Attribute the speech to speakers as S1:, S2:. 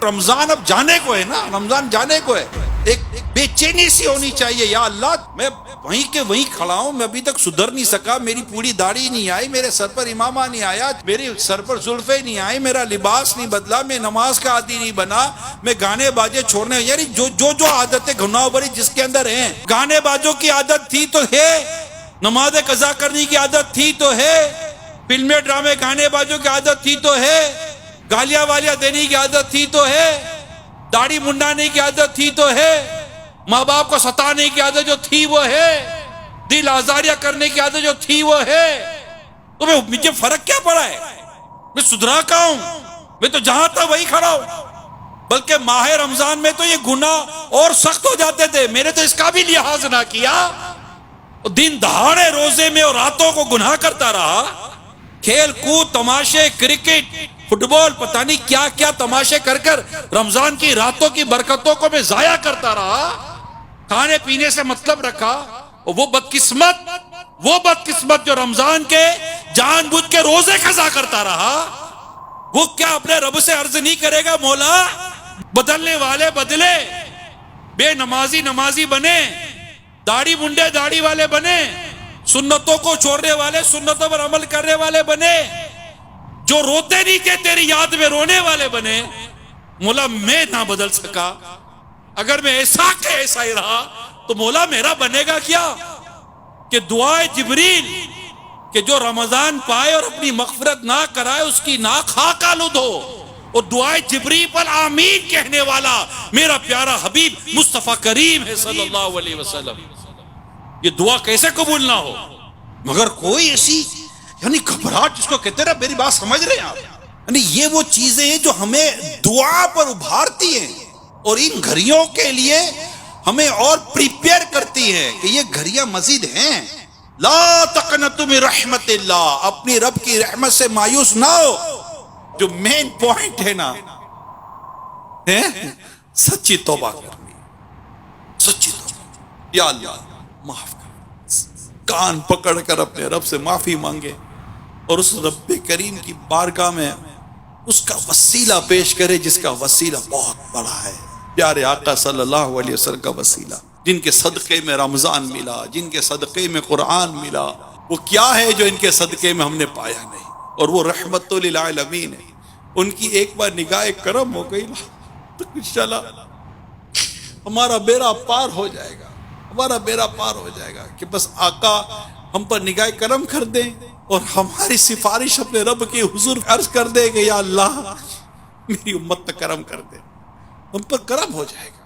S1: رمضان اب جانے کو ہے نا، رمضان جانے کو ہے، ایک بے چینی سی ہونی چاہیے، یا اللہ میں وہیں کے وہیں کھڑا ہوں، میں ابھی تک سدھر نہیں سکا، میری پوری داڑھی نہیں آئی، میرے سر پر امامہ نہیں آیا، میرے سر پر زلفیں نہیں آئی، میرا لباس نہیں بدلا، میں نماز کا عادی نہیں بنا، میں گانے باجے چھوڑنے، یعنی جو عادتیں گناہ بری جس کے اندر ہیں، گانے باجوں کی عادت تھی تو ہے، نماز قضا کرنے کی عادت تھی تو ہے، فلمیں ڈرامے گانے باجوں کی عادت تھی تو ہے، گالیاں والیاں دینے کی عادت تھی تو ہے، داڑھی منڈانے کی عادت تھی تو ہے، ماں باپ کو ستانے کی عادت جو تھی وہ ہے، دل آزاریاں کرنے کی عادت جو تھی وہ ہے، تو مجھے فرق کیا پڑا ہے؟ میں سدھرا کا ہوں، میں تو جہاں تھا وہی کھڑا ہوں، بلکہ ماہ رمضان میں تو یہ گناہ اور سخت ہو جاتے تھے، میں نے تو اس کا بھی لحاظ نہ کیا، دن دہاڑے روزے میں اور راتوں کو گناہ کرتا رہا، کھیل کود تماشے کرکٹ فٹ بال پتہ نہیں کیا کیا تماشے کر کر رمضان کی راتوں کی برکتوں کو میں ضائع کرتا رہا، کھانے پینے سے مطلب رکھا، وہ بدقسمت جو رمضان کے جان بوجھ کے روزے قضا کرتا رہا، وہ کیا اپنے رب سے عرض نہیں کرے گا مولا بدلنے والے بدلے، بے نمازی نمازی بنے، داڑھی منڈے داڑھی والے بنے، سنتوں کو چھوڑنے والے سنتوں پر عمل کرنے والے بنے، جو روتے نہیں تھے تیری یاد میں رونے والے بنے، مولا میں نہ بدل سکا، اگر میں ایسا کہ ایسا ہی رہا تو مولا میرا بنے گا کیا؟ کہ دعائے جبریل کہ جو رمضان پائے اور اپنی مغفرت نہ کرائے اس کی ناک خاک آلود ہو، اور دعائے جبریل پر آمین کہنے والا میرا پیارا حبیب مصطفیٰ کریم ہے صلی اللہ علیہ وسلم، یہ دعا کیسے قبول نہ ہو؟ مگر کوئی ایسی یعنی گھبراہٹ جس کو کہتے ہیں، میری بات سمجھ رہے ہیں آپ؟ یعنی یہ وہ چیزیں ہیں جو ہمیں دعا پر ابھارتی ہیں اور ان گھڑیوں کے لیے ہمیں اور پریپیئر کرتی ہیں کہ یہ گھڑیاں مزید ہیں۔ لا تقنطوا من رحمت اللہ، اپنی رب کی رحمت سے مایوس نہ ہو، جو مین پوائنٹ ہے نا سچی توبہ کرنی، سچی توبہ، یا اللہ معاف کر، کان پکڑ کر اپنے رب سے معافی مانگے اور اس رب کریم کی بارگاہ میں اس کا وسیلہ پیش کرے جس کا وسیلہ بہت بڑا ہے، پیارے آقا صلی اللہ علیہ وسلم کا وسیلہ، جن کے صدقے میں رمضان ملا، جن کے صدقے میں قرآن ملا، وہ کیا ہے جو ان کے صدقے میں ہم نے پایا نہیں؟ اور وہ رحمت للعالمین ہے، ان کی ایک بار نگاہ کرم ہو گئی تو انشاءاللہ ہمارا بیڑا پار ہو جائے گا، ہمارا بیڑا پار ہو جائے گا کہ بس آقا ہم پر نگاہ کرم کر دیں اور ہماری سفارش اپنے رب کے حضور عرض کر دے کہ یا اللہ میری امت پر کرم کر دے، ہم پر کرم ہو جائے گا۔